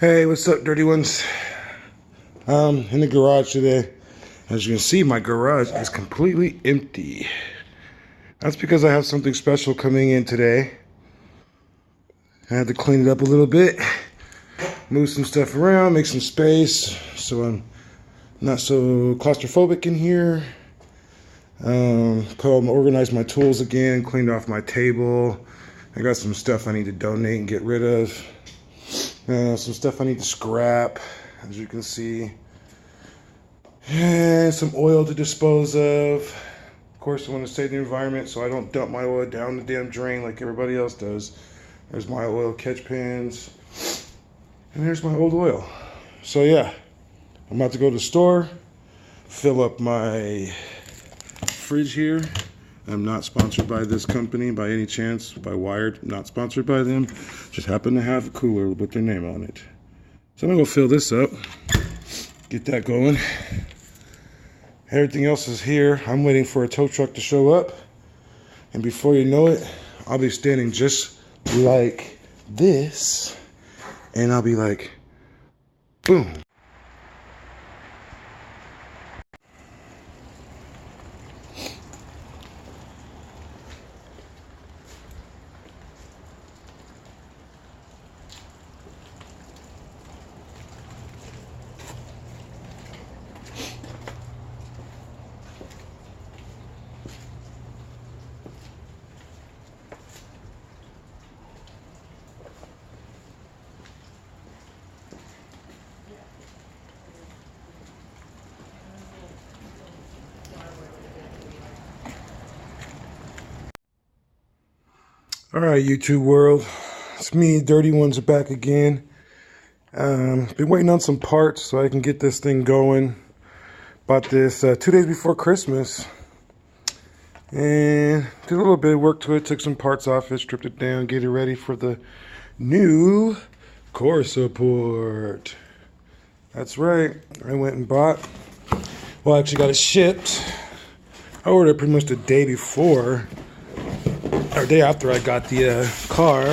Hey, what's up, dirty ones? In the garage today. As you can see, my garage is completely empty. That's because I have something special coming in today. I had to clean it up a little bit, move some stuff around, make some space so I'm not so claustrophobic in here. Organize my tools again, cleaned off my table. I got some stuff I need to donate and get rid of. Some stuff I need to scrap, as you can see. And some oil to dispose of. Of course, I want to save the environment so I don't dump my oil down the damn drain like everybody else does. There's my oil catch pans. And there's my old oil. So yeah, I'm about to go to the store, fill up my fridge here. I'm not sponsored by this company by any chance, by Wired. Not sponsored by them. Just happen to have a cooler with their name on it. So I'm gonna go fill this up, get that going. Everything else is here. I'm waiting for a tow truck to show up. And before you know it, I'll be standing just like this. And I'll be like, boom. All right, YouTube world, it's me, Dirty Ones, are back again. Been waiting on some parts so I can get this thing going. Bought this 2 days before Christmas. And did a little bit of work to it, took some parts off it, stripped it down, get it ready for the new core support. That's right, I went and bought, well, I actually got it shipped. I ordered it pretty much the day before. Or day after I got the car.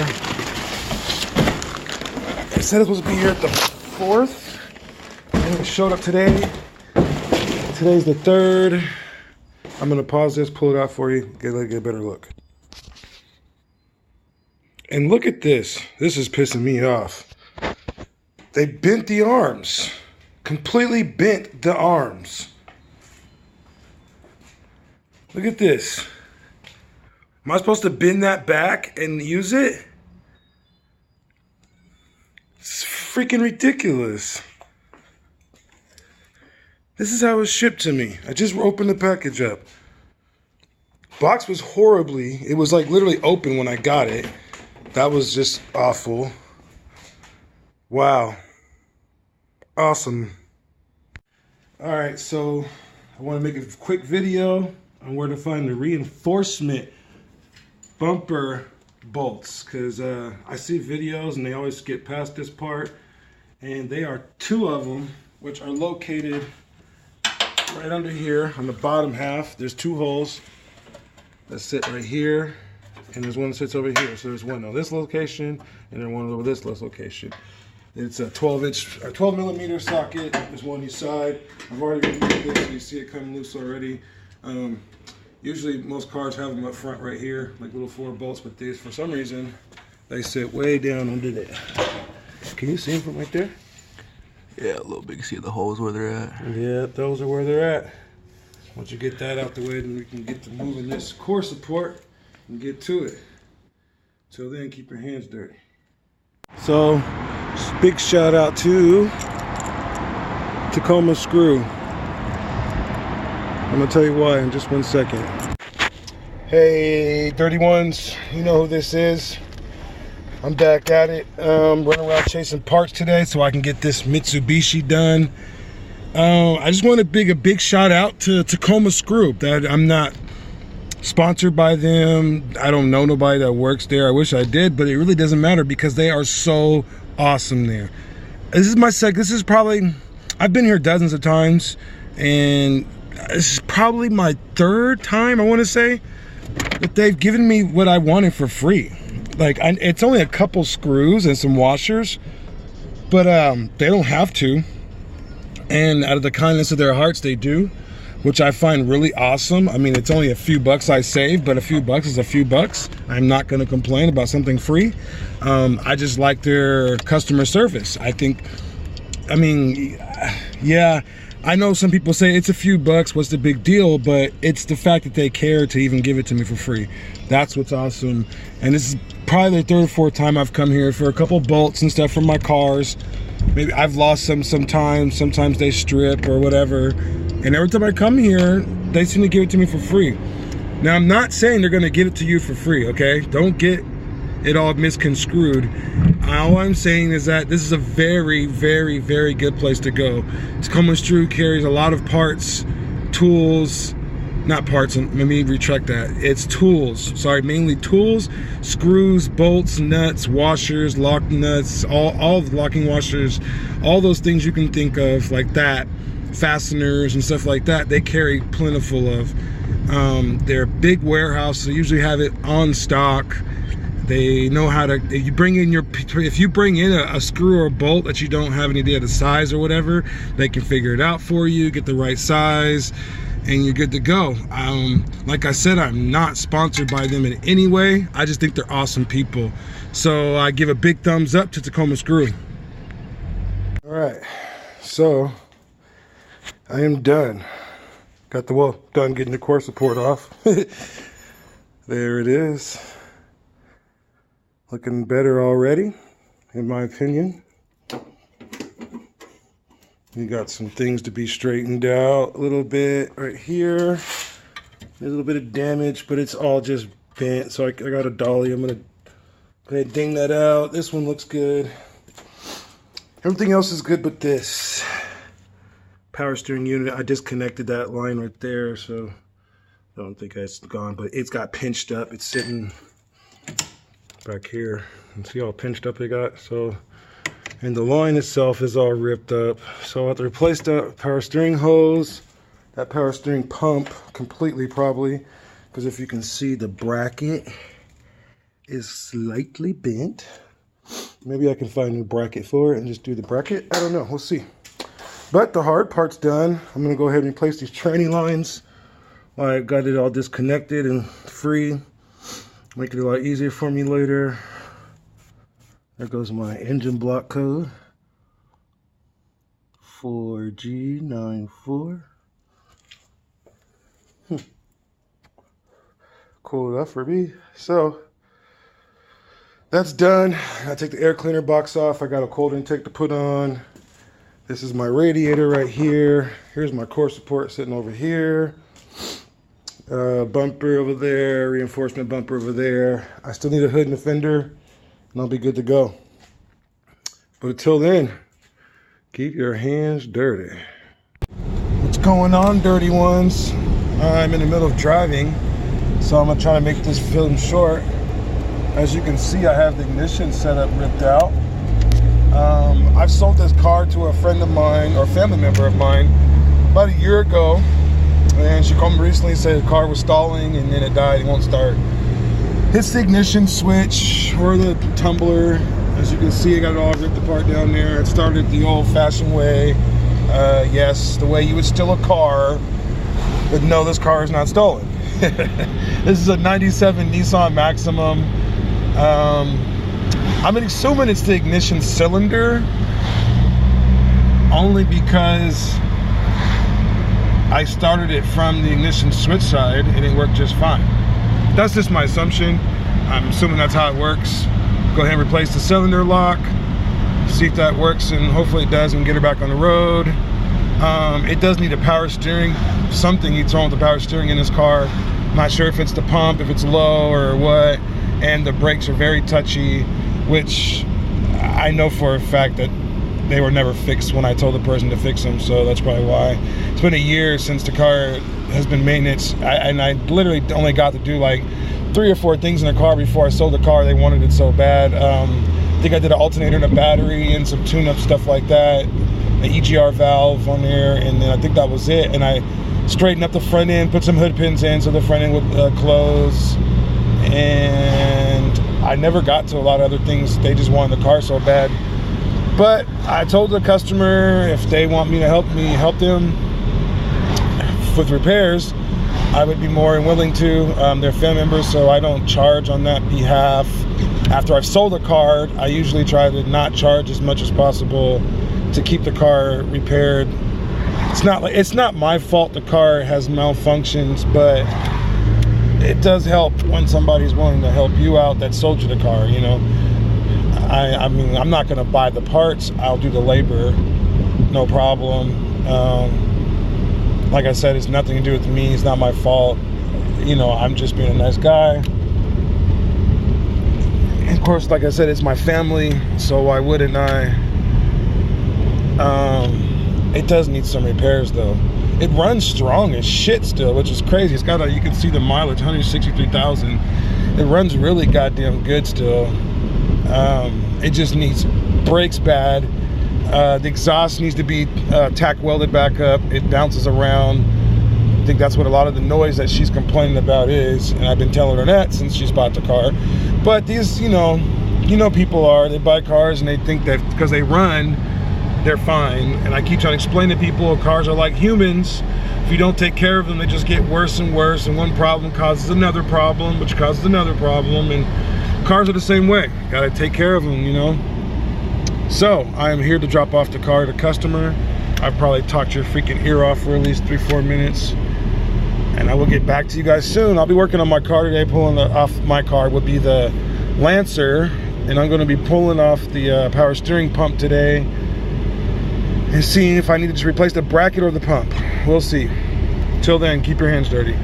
It said it was supposed to be here at the 4th, and it showed up today. Today's the 3rd. I'm gonna pause this, pull it out for you, get a better look. And look at this. This is pissing me off. They bent the arms. Completely bent the arms. Look at this. Am I supposed to bend that back and use it? It's freaking ridiculous. This is how it was shipped to me. I just opened the package up. Box was horribly, it was like literally open when I got it. That was just awful. Wow. Awesome. All right, so I want to make a quick video on where to find the reinforcement bumper bolts, because I see videos and they always skip past this part, and they are 2 of them, which are located right under here on the bottom half. There's 2 holes that sit right here, and there's one that sits over here. So there's one on this location and then one over this location. It's a 12 millimeter socket. There's one each side. I've already removed it, so you see it coming loose already. Usually most cars have them up front right here, like little 4 bolts, but these, for some reason, they sit way down under there. Can you see them from right there? Yeah, a little bit. You see the holes where they're at? Yeah, those are where they're at. Once you get that out the way, then we can get to moving this core support and get to it. Till then, keep your hands dirty. So, big shout out to Tacoma Screw. I'm gonna tell you why in just 1 second. Hey, Dirty Ones, you know who this is. I'm back at it. Running around chasing parts today so I can get this Mitsubishi done. I just want to give a big shout out to Tacoma Screw. That I'm not sponsored by them. I don't know nobody that works there. I wish I did, but it really doesn't matter because they are so awesome there. This is probably, I've been here dozens of times, and this is probably my 3rd time, I want to say, that they've given me what I wanted for free. Like, it's only a couple screws and some washers, But they don't have to. And out of the kindness of their hearts, they do, which I find really awesome. I mean, it's only a few bucks I save, but a few bucks is a few bucks. I'm not going to complain about something free. I just like their customer service. I think, I mean, yeah, I know some people say it's a few bucks, what's the big deal? But it's the fact that they care to even give it to me for free. That's what's awesome. And this is probably the third or fourth time I've come here for a couple bolts and stuff from my cars. Maybe I've lost some sometimes. Sometimes they strip or whatever. And every time I come here, they seem to give it to me for free. Now, I'm not saying they're going to give it to you for free, okay? Don't get it all misconstrued. All I'm saying is that this is a very, very, very good place to go. Tacoma Screw carries a lot of parts, tools, not parts, let me retract that. It's tools, sorry, mainly tools, screws, bolts, nuts, washers, lock nuts, all the locking washers, all those things you can think of like that, fasteners and stuff like that, they carry plentiful of. They're a big warehouse, so they usually have it on stock. They know how to, if you bring in a screw or a bolt that you don't have any idea of the size or whatever, they can figure it out for you, get the right size, and you're good to go. Like I said, I'm not sponsored by them in any way. I just think they're awesome people. So I give a big thumbs up to Tacoma Screw. All right, so I am done. Got the done getting the core support off. There it is. Looking better already, in my opinion. You got some things to be straightened out a little bit right here. There's a little bit of damage, but it's all just bent. So I got a dolly. I'm gonna go ahead and ding that out. This one looks good. Everything else is good but this. Power steering unit, I disconnected that line right there, so I don't think it's gone, but it's got pinched up. It's sitting back here, and see how pinched up it got. So, and the line itself is all ripped up, so I have to replace that power steering hose, that power steering pump completely probably, because if you can see, the bracket is slightly bent. Maybe I can find a new bracket for it and just do the bracket. I don't know, we'll see. But the hard part's done. I'm gonna go ahead and replace these tranny lines. I got it all disconnected and free. Make it a lot easier for me later. There goes my engine block code. 4G94. Cool enough for me. So, that's done. I take the air cleaner box off. I got a cold intake to put on. This is my radiator right here. Here's my core support sitting over here. Bumper over there, reinforcement bumper over there. I still need a hood and a fender, and I'll be good to go. But until then, keep your hands dirty. What's going on, dirty ones? I'm in the middle of driving, so I'm gonna try to make this film short. As you can see, I have the ignition setup ripped out. I've sold this car to a friend of mine, or family member of mine, about a year ago. And she called me recently and said the car was stalling and then it died, it won't start. Hits the ignition switch or the tumbler. As you can see, I got it all ripped apart down there. It started the old-fashioned way. Yes, the way you would steal a car. But no, this car is not stolen. This is a 97 Nissan Maximum. I'm assuming it's the ignition cylinder, only because I started it from the ignition switch side and it worked just fine. That's just my assumption. I'm assuming that's how it works. Go ahead and replace the cylinder lock, see if that works, and hopefully it does, and get her back on the road. It does need a power steering. Something needs wrong with the power steering in this car. I'm not sure if it's the pump, if it's low or what, and the brakes are very touchy, which I know for a fact that they were never fixed when I told the person to fix them, so that's probably why. It's been a year since the car has been maintenance, and I literally only got to do like 3 or 4 things in the car before I sold the car. They wanted it so bad. I think I did an alternator and a battery and some tune-up stuff like that, an EGR valve on there, and then I think that was it. And I straightened up the front end, put some hood pins in so the front end would close, and I never got to a lot of other things. They just wanted the car so bad. But I told the customer if they want me to help them with repairs, I would be more than willing to. They're family members, so I don't charge on that behalf. After I've sold a car, I usually try to not charge as much as possible to keep the car repaired. It's not my fault the car has malfunctions, but it does help when somebody's willing to help you out that sold you the car, you know. I mean, I'm not gonna buy the parts, I'll do the labor, no problem. Like I said, it's nothing to do with me, it's not my fault. You know, I'm just being a nice guy. And of course, like I said, it's my family, so why wouldn't I? It does need some repairs though. It runs strong as shit still, which is crazy. It's got you can see the mileage, 163,000. It runs really goddamn good still. It just needs brakes bad. The exhaust needs to be tack welded back up. It bounces around. I think that's what a lot of the noise that she's complaining about is, and I've been telling her that since she's bought the car. But these, you know people are, they buy cars and they think that because they run, they're fine. And I keep trying to explain to people cars are like humans. If you don't take care of them, they just get worse and worse, and one problem causes another problem, which causes another problem, and cars are the same way. Gotta take care of them, you know. So I am here to drop off the car to the customer. I've probably talked your freaking ear off for at least 3-4 minutes, and I will get back to you guys soon. I'll be working on my car today. Pulling off my car would be the Lancer, and I'm going to be pulling off the power steering pump today and seeing if I need to just replace the bracket or the pump. We'll see. Till then, keep your hands dirty.